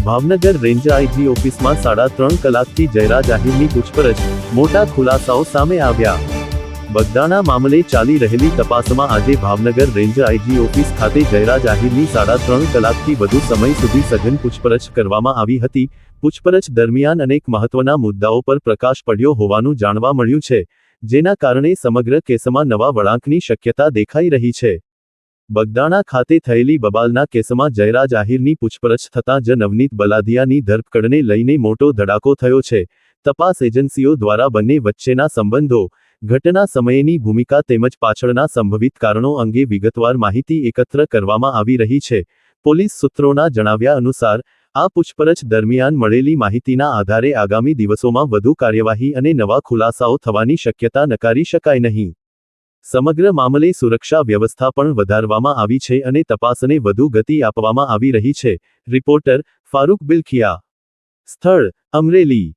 Bhavnagar range IG ઓફિસમાં 3.5 કલાકથી જયરાજ આહિરની પૂછપરછ, મોટા ખુલાસાઓ સામે આવ્યા। બગદાણા મામલે ચાલી રહેલી તપાસમાં આજે ભાવનગર રેન્જ આઈજી ઓફિસ ખાતે જયરાજ આહિરની 3.5 કલાકથી વધુ સમય સુધી સઘન પૂછપરછ કરવામાં આવી હતી। પૂછપરછ દરમિયાન અનેક મહત્વના મુદ્દાઓ પર પ્રકાશ પડ્યો હોવાનું જાણવા મળ્યું છે, જેના કારણે સમગ્ર કેસમાં નવા વળાંકની શક્યતા દેખાઈ રહી છે। બગદાણા ખાતે થયેલી બબાલના કેસમાં જયરાજ આહિરની પૂછપરછ થતાં જ નવનીત બલાદિયાની ધરપકડને લઈને મોટો ધડાકો થયો છે। તપાસ એજન્સીઓ દ્વારા બંને વચ્ચેના સંબંધો, ઘટના સમયેની ભૂમિકા તેમજ પાછળના સંભવિત કારણો અંગે વિગતવાર માહિતી એકત્ર કરવામાં આવી રહી છે। પોલીસ સૂત્રોના જણાવ્યા અનુસાર, આ પૂછપરછ દરમિયાન મળેલી માહિતીના આધારે આગામી દિવસોમાં વધુ કાર્યવાહી અને નવા ખુલાસાઓ થવાની શક્યતા નકારી શકાય નહીં। સમગ્ર મામલે સુરક્ષા વ્યવસ્થા પણ વધારવામાં આવી છે અને તપાસને વધુ ગતિ આપવામાં આવી રહી છે। રિપોર્ટર ફારૂક બિલખિયા, સ્થળ અમરેલી।